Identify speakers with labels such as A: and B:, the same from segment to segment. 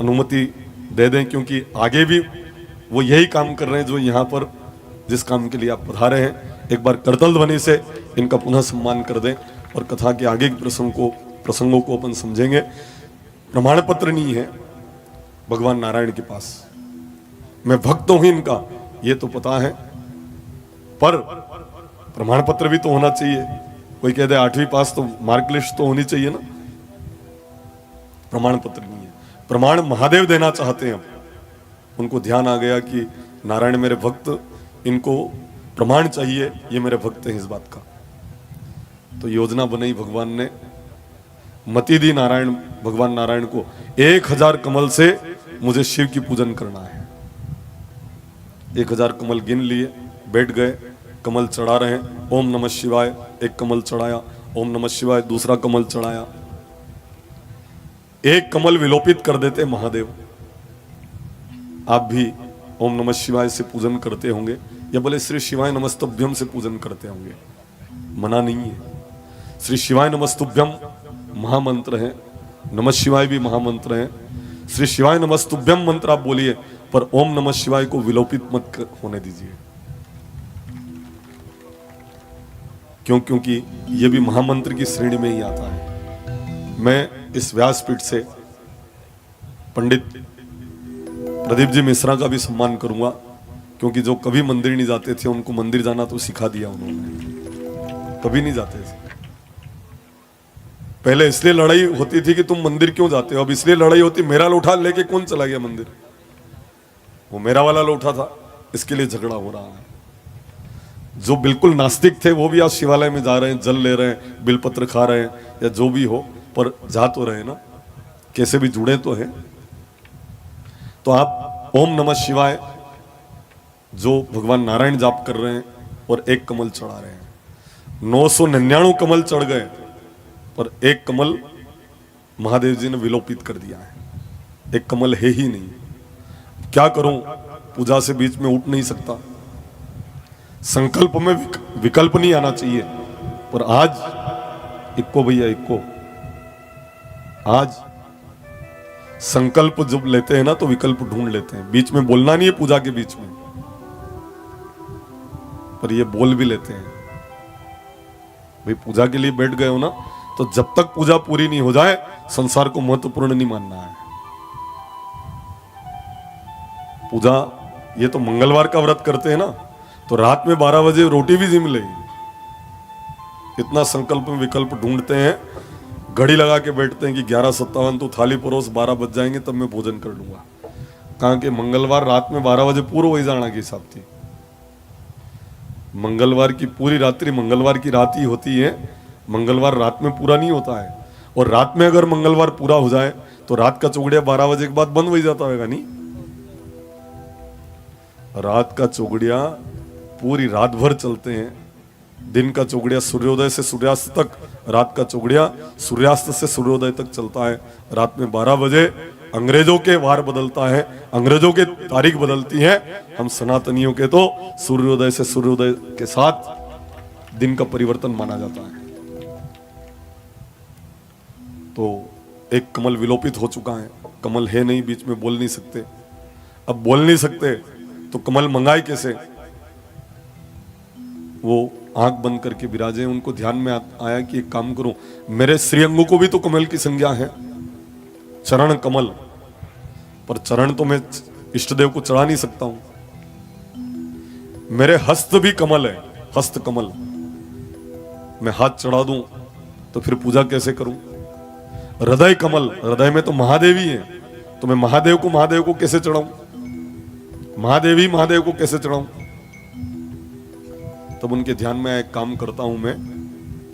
A: अनुमति दे दें, क्योंकि आगे भी वो यही काम कर रहे हैं जो यहाँ पर जिस काम के लिए आप पधारे हैं। एक बार करतल ध्वनि से इनका पुनः सम्मान कर दें और कथा के आगे के प्रसंगों को अपन समझेंगे। प्रमाण पत्र नहीं है भगवान नारायण के पास, मैं भक्त हूं इनका ये तो पता है, पर प्रमाण पत्र भी तो होना चाहिए। कोई कह दे 8वीं पास तो मार्क लिस्ट तो होनी चाहिए ना, प्रमाण पत्र नहीं है। प्रमाण महादेव देना चाहते हैं। उनको ध्यान आ गया कि नारायण मेरे भक्त, इनको प्रमाण चाहिए, ये मेरे भक्त हैं इस बात का। तो योजना बनाई भगवान ने, मति दी नारायण भगवान नारायण को, 1000 कमल से मुझे शिव की पूजन करना है। 1000 कमल गिन लिए, बैठ गए, कमल चढ़ा रहे हैं। ओम नमः शिवाय, एक कमल चढ़ाया, ओम नमः शिवाय दूसरा कमल चढ़ाया। एक कमल विलोपित कर देते महादेव। आप भी ओम नमः शिवाय से पूजन करते होंगे या बोले श्री शिवाय नमस्तुभ्यम से पूजन करते होंगे, मना नहीं है। श्री शिवाय नमस्तुभ्यम महामंत्र है, नमः शिवाय भी महामंत्र है। श्री शिवाय नमस्तुभ्यम मंत्र आप बोलिए, पर ओम नमः शिवाय को विलोपित मत होने दीजिए। क्योंकि यह भी महामंत्र की श्रेणी में ही आता है। मैं इस व्यासपीठ से पंडित प्रदीप जी मिश्रा का भी सम्मान करूंगा, क्योंकि जो कभी मंदिर नहीं जाते थे उनको मंदिर जाना तो सिखा दिया उन्होंने। कभी नहीं जाते थे, पहले इसलिए लड़ाई होती थी कि तुम मंदिर क्यों जाते हो, अब इसलिए लड़ाई होती मेरा लोठा लेके कौन चला गया मंदिर, वो मेरा वाला लोठा था, इसके लिए झगड़ा हो रहा है। जो बिल्कुल नास्तिक थे वो भी आज शिवालय में जा रहे हैं, जल ले रहे हैं, बिलपत्र खा रहे हैं, या जो भी हो, पर जा तो रहे ना, कैसे भी जुड़े तो हैं। तो आप ओम नमः शिवाय जो भगवान नारायण जाप कर रहे हैं और एक कमल चढ़ा रहे हैं। 999 कमल चढ़ गए, पर एक कमल महादेव जी ने विलोपित कर दिया है। एक कमल है ही नहीं। क्या करूं, पूजा से बीच में उठ नहीं सकता, संकल्प में विकल्प नहीं आना चाहिए। पर आज इक्को भैया इक्को, आज संकल्प जब लेते हैं ना तो विकल्प ढूंढ लेते हैं। बीच में बोलना नहीं है पूजा के बीच में, पर ये बोल भी लेते हैं। भाई पूजा के लिए बैठ गए हो ना, तो जब तक पूजा पूरी नहीं हो जाए संसार को महत्वपूर्ण नहीं मानना है। पूजा, ये तो मंगलवार का व्रत करते हैं ना, तो रात में 12 बजे रोटी भी जिम लेगी। इतना संकल्प में विकल्प ढूंढते हैं, घड़ी लगा के बैठते हैं कि 11:57 तो थाली परोस, 12 बज जाएंगे तब मैं भोजन कर लूंगा। कहा कि मंगलवार रात में 12 बजे पूरा वही जाना की हिसाब थी। मंगलवार की पूरी रात्रि मंगलवार की रात ही होती है, मंगलवार रात में पूरा नहीं होता है। और रात में अगर मंगलवार पूरा हो जाए तो रात का चौगड़िया 12 बजे के बाद बंद हो जाता होगा नहीं। रात का चौगड़िया पूरी रात भर चलते हैं। दिन का चौगड़िया सूर्योदय से सूर्यास्त तक, रात का चौगड़िया सूर्यास्त से सूर्योदय तक चलता है। रात में 12 बजे अंग्रेजों के वार बदलता है, अंग्रेजों के तारीख बदलती है। हम सनातनियों के तो सूर्योदय से सूर्योदय के साथ दिन का परिवर्तन माना जाता है। तो एक कमल विलोपित हो चुका है, कमल है नहीं, बीच में बोल नहीं सकते। अब बोल नहीं सकते तो कमल मंगाए कैसे? वो आंख बंद करके विराजे। उनको ध्यान में आया कि एक काम करूं, मेरे श्रीअंगों को भी तो कमल की संज्ञा है, चरण कमल, पर चरण तो मैं इष्टदेव को चढ़ा नहीं सकता हूं। मेरे हस्त भी कमल है, हस्त कमल, मैं हाथ चढ़ा दूं तो फिर पूजा कैसे करूं? हृदय कमल, हृदय में तो महादेव ही है, तो मैं महादेव को कैसे चढ़ाऊं? महादेव को कैसे चढ़ाऊं? तब उनके ध्यान में एक काम करता हूं,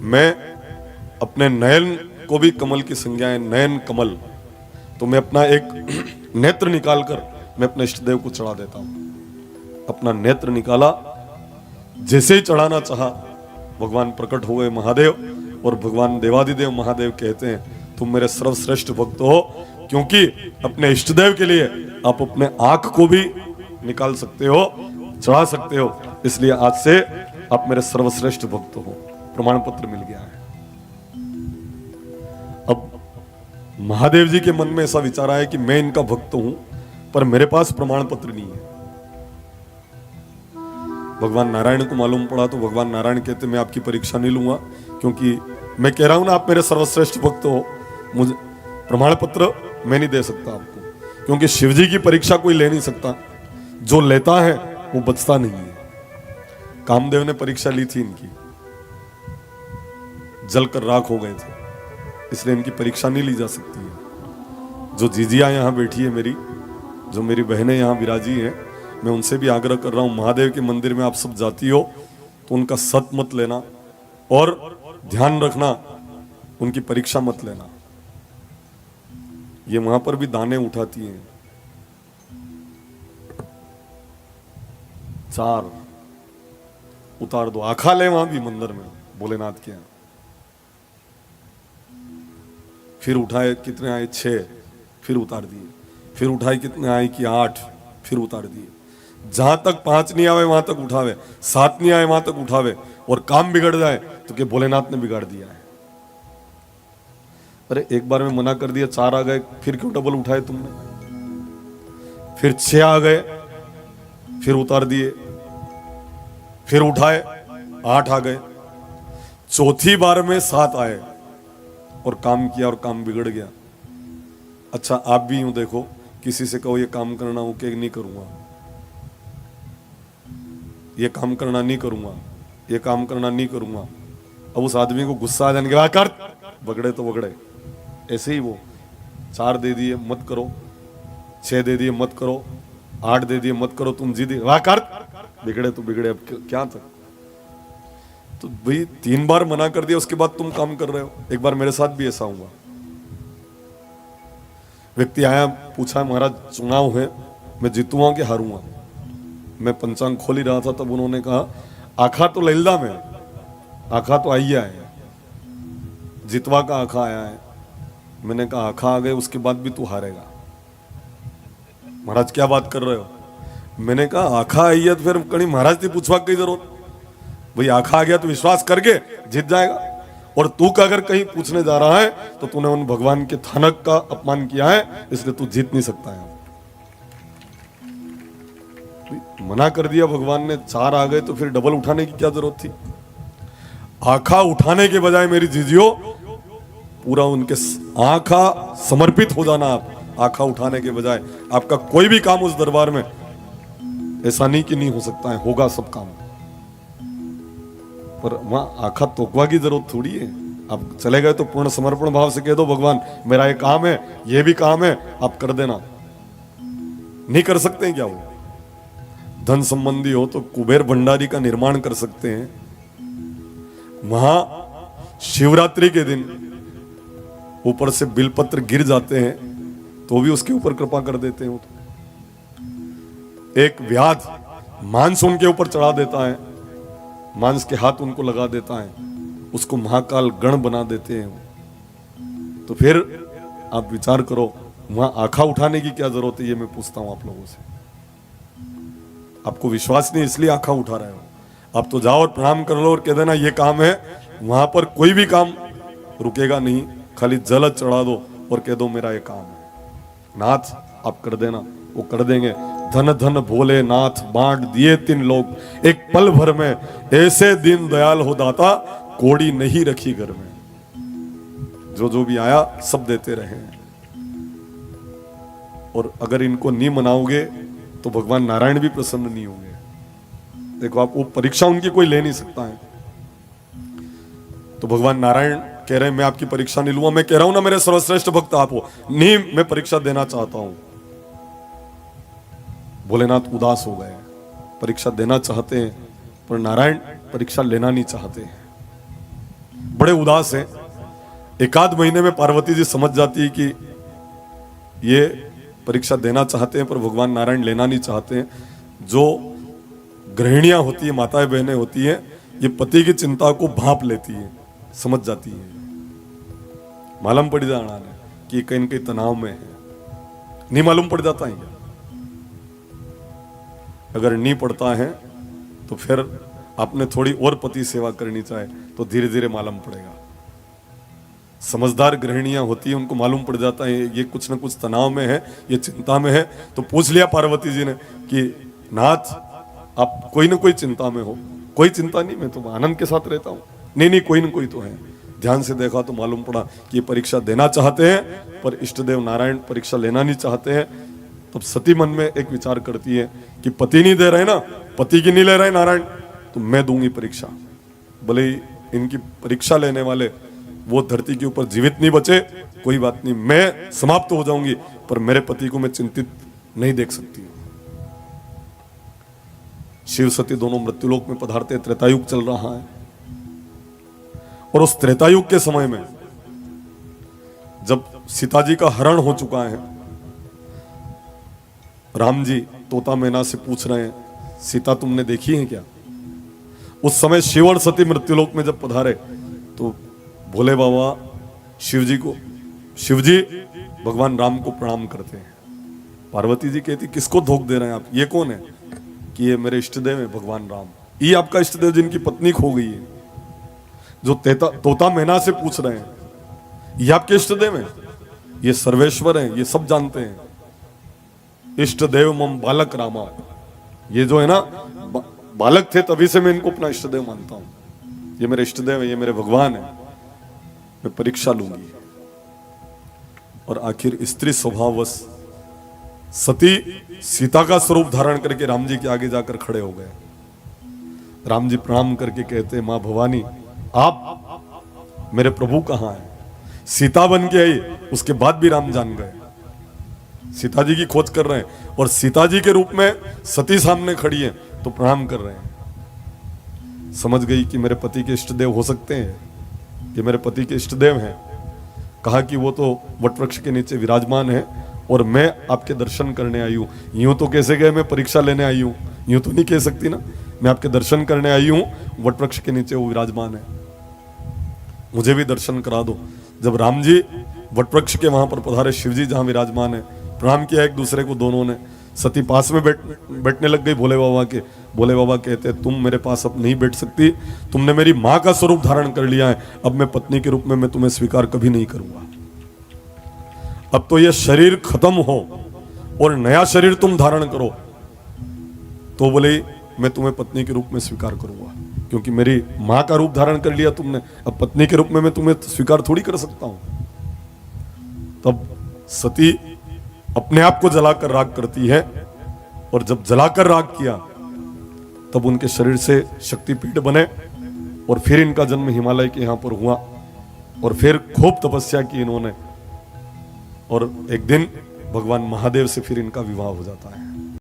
A: मैं अपने नयन को भी कमल की संज्ञा है, नयन कमल, तो मैं अपना एक नेत्र निकालकर मैं अपने इष्टदेव को चढ़ा देता हूं। अपना नेत्र निकाला, जैसे ही चढ़ाना चाहा भगवान प्रकट हो गए महादेव। और भगवान देवादिदेव महादेव कहते हैं तुम मेरे सर्वश्रेष्ठ भक्त हो, क्योंकि अपने इष्टदेव के लिए आप अपने आंख को भी निकाल सकते हो, चढ़ा सकते हो, इसलिए आज से आप मेरे सर्वश्रेष्ठ भक्त हो। प्रमाण पत्र मिल गया है। अब महादेव जी के मन में ऐसा विचार आया कि मैं इनका भक्त हूं, पर मेरे पास प्रमाण पत्र नहीं है। भगवान नारायण को मालूम पड़ा तो भगवान नारायण कहते मैं आपकी परीक्षा नहीं लूंगा, क्योंकि मैं कह रहा हूं ना आप मेरे सर्वश्रेष्ठ भक्त हो, मुझे प्रमाण पत्र मैं नहीं दे सकता आपको, क्योंकि शिव जी की परीक्षा कोई ले नहीं सकता, जो लेता है वो बचता नहीं है। कामदेव ने परीक्षा ली थी इनकी, जलकर राख हो गए थे, इसलिए इनकी परीक्षा नहीं ली जा सकती है। जो जीजिया यहां बैठी है मेरी, जो मेरी बहनें यहां विराजी हैं, मैं उनसे भी आग्रह कर रहा हूं, महादेव के मंदिर में आप सब जाती हो तो उनका सत मत लेना, और ध्यान रखना उनकी परीक्षा मत लेना। ये वहां पर भी दाने उठाती हैं, 4 उतार दो, आखा ले वहां भी मंदिर में भोलेनाथ के यहां। फिर उठाए कितने आए 6, फिर उतार दिए, फिर उठाए कितने आए कि 8, फिर उतार दिए। जहां तक 5 नहीं आवे वहां तक उठावे, 7 नहीं आए वहां तक उठावे, और काम बिगड़ जाए तो कि भोलेनाथ ने बिगाड़ दिया है। अरे एक बार में मना कर दिया, 4 आ गए, फिर क्यों डबल उठाए तुमने? फिर 6 आ गए, फिर उतार दिए, फिर उठाए 8 आ गए, चौथी बार में 7 आए और काम किया और काम बिगड़ गया। अच्छा आप भी यूं देखो, किसी से कहो ये काम करना हो कि नहीं करूंगा, ये काम करना नहीं करूंगा, ये काम करना नहीं करूंगा। अब उस आदमी को गुस्सा आ जाने के बाद कर, बगड़े तो बगड़े। ऐसे ही वो 4 दे दिए मत करो, 6 दे दिए मत करो, 8 दे दिए मत करो, तुम जिद वाह कर, बिगड़े तो बिगड़े, अब क्या तक। तो भाई 3 बार मना कर दिया, उसके बाद तुम काम कर रहे हो। एक बार मेरे साथ भी ऐसा हुआ, व्यक्ति आया, पूछा महाराज चुनाव है, मैं जीतूंगा कि हारूंगा? मैं पंचांग खोल ही रहा था, तब उन्होंने कहा आखा तो लैलदा में, आखा तो आइया है, जितवा का आखा आया है। मैंने कहा आखा आ गए उसके बाद भी तू हारेगा। महाराज क्या बात कर रहे हो? मैंने कहा आखा आई है तो फिर कहीं महाराज से पूछवा की जरूरत, भाई आखा आ गया तो विश्वास करके जीत जाएगा। और तू का अगर कहीं पूछने जा रहा है तो तूने उन भगवान के थानक का अपमान किया है, इसलिए तू जीत नहीं सकता है। मना कर दिया भगवान ने, 4 आ गए तो फिर डबल उठाने की क्या जरूरत थी? आखा उठाने के बजाय मेरी जीजियो पूरा उनके आखा समर्पित हो जाना। आप आखा उठाने के बजाय आपका कोई भी काम उस दरबार में ऐसा नहीं कि नहीं हो सकता है, होगा सब काम, पर वहां आखा तोकवा की जरूरत थोड़ी है। आप चले गए तो पूर्ण समर्पण भाव से कह दो भगवान मेरा ये काम है, ये भी काम है, आप कर देना। नहीं कर सकते हैं क्या? वो धन संबंधी हो तो कुबेर भंडारी का निर्माण कर सकते हैं। वहां शिवरात्रि के दिन ऊपर से बिलपत्र गिर जाते हैं तो भी उसके ऊपर कृपा कर देते हैं। एक व्याध मांस उनके ऊपर चढ़ा देता है, मांस के हाथ उनको लगा देता है, उसको महाकाल गण बना देते हैं। तो फिर आप विचार करो, वहां आखा उठाने की क्या जरूरत है? ये मैं पूछता हूं आप लोगों से। आपको विश्वास नहीं इसलिए आखा उठा रहे हो। आप तो जाओ और प्रणाम कर लो और कह देना ये काम है, वहां पर कोई भी काम रुकेगा नहीं, खाली जल चढ़ा दो और कह दो मेरा ये काम है नाथ, आप कर देना, वो कर देंगे। धन धन भोले नाथ बांट दिए 3 लोग, एक पल भर में ऐसे दिन दयाल हो दाता, कोड़ी नहीं रखी घर में। जो जो भी आया सब देते रहे। और अगर इनको नहीं मनाओगे तो भगवान नारायण भी प्रसन्न नहीं होंगे। देखो आप, वो परीक्षा उनकी कोई ले नहीं सकता है। तो भगवान नारायण कह रहे हैं मैं आपकी परीक्षा नहीं लूंगा। मैं कह रहा हूं ना मेरे सर्वश्रेष्ठ भक्त आप हो, नहीं मैं परीक्षा देना चाहता हूं। भोलेनाथ उदास हो गए, परीक्षा देना चाहते हैं पर नारायण परीक्षा लेना नहीं चाहते हैं, बड़े उदास हैं। 1 महीने में पार्वती जी समझ जाती है कि ये परीक्षा देना चाहते हैं पर भगवान नारायण लेना नहीं चाहते हैं। जो गृहिणियां होती है, माताएं बहनें होती हैं, ये पति की चिंता को भांप लेती है, समझ जाती है, मालूम पड़ जाना है कि कहीं न कहीं तनाव में है। नहीं मालूम पड़ जाता है क्या? अगर नहीं पड़ता है तो फिर आपने थोड़ी और पति सेवा करनी चाहे तो धीरे धीरे मालूम पड़ेगा। समझदार गृहिणियां होती हैं, उनको मालूम पड़ जाता है ये कुछ ना कुछ तनाव में है, ये चिंता में है। तो पूछ लिया पार्वती जी ने कि नाथ आप कोई ना कोई चिंता में हो। कोई चिंता नहीं, मैं तो आनंद के साथ रहता हूँ। नहीं नहीं, कोई ना कोई तो है। ध्यान से देखा तो मालूम पड़ा कि ये परीक्षा देना चाहते हैं पर इष्टदेव नारायण परीक्षा लेना नहीं चाहते हैं। तब सती मन में एक विचार करती है कि पति नहीं दे रहे ना, पति की नहीं ले रहे नारायण, तो मैं दूंगी परीक्षा। भले ही इनकी परीक्षा लेने वाले वो धरती के ऊपर जीवित नहीं बचे, कोई बात नहीं, मैं समाप्त हो जाऊंगी, पर मेरे पति को मैं चिंतित नहीं देख सकती हूं। शिव सती दोनों मृत्युलोक में पधारते, त्रेतायुग चल रहा है। और उस त्रेतायुग के समय में जब सीता जी का हरण हो चुका है, राम जी तोता मैना से पूछ रहे हैं सीता तुमने देखी है क्या। उस समय शिव और सती मृत्युलोक में जब पधारे तो भोले बाबा शिव जी भगवान राम को प्रणाम करते हैं। पार्वती जी कहती किसको धोख दे रहे हैं आप, ये कौन है? कि ये मेरे इष्टदेव है भगवान राम। ये आपका इष्टदेव जिनकी पत्नी खो गई है, जो तोता मैना से पूछ रहे हैं, ये आपके इष्टदेव हैं? ये सर्वेश्वर हैं, ये सब जानते हैं। इष्टदेव मम बालक रामा, ये जो है ना बालक थे तभी से मैं इनको अपना इष्टदेव मानता हूं। ये मेरे इष्टदेव है, ये मेरे भगवान है, मैं परीक्षा लूंगी। और आखिर स्त्री स्वभाववश सती सीता का स्वरूप धारण करके राम जी के आगे जाकर खड़े हो गए। राम जी प्रणाम करके कहते मां भवानी आप मेरे प्रभु कहां हैं? सीता बन के आई, उसके बाद भी राम जान गए। सीता जी की खोज कर रहे हैं और सीता जी के रूप में सती सामने खड़ी है तो प्रणाम कर रहे हैं। समझ गई कि मेरे पति के इष्टदेव हो सकते हैं, कि मेरे पति के इष्टदेव हैं। कहा कि वो तो वटवृक्ष के नीचे विराजमान है और मैं आपके दर्शन करने आई हूं। यूं तो कैसे गए मैं परीक्षा लेने आई हूं, यूं तो नहीं कह सकती ना। मैं आपके दर्शन करने आई हूं, वटवृक्ष के नीचे वो विराजमान है, मुझे भी दर्शन करा दो। जब राम जी वटवृक्ष के वहां पर पधारे, शिव जी जहां विराजमान है, प्रणाम किया एक दूसरे को दोनों ने। सती पास में बैठने लग गई भोले बाबा के। भोले बाबा कहते तुम मेरे पास अब नहीं बैठ सकती, तुमने मेरी मां का स्वरूप धारण कर लिया है, अब मैं पत्नी के रूप में मैं तुम्हें स्वीकार कभी नहीं करूंगा। अब तो यह शरीर खत्म हो और नया शरीर तुम धारण करो तो बोले मैं तुम्हें पत्नी के रूप में स्वीकार करूंगा, क्योंकि मेरी मां का रूप धारण कर लिया तुमने, अब पत्नी के रूप में मैं तुम्हें स्वीकार थोड़ी कर सकता हूं। तब सती अपने आप को जलाकर राख करती है और जब जलाकर राख किया तब उनके शरीर से शक्तिपीठ बने और फिर इनका जन्म हिमालय के यहां पर हुआ और फिर खूब तपस्या की इन्होंने और एक दिन भगवान महादेव से फिर इनका विवाह हो जाता है।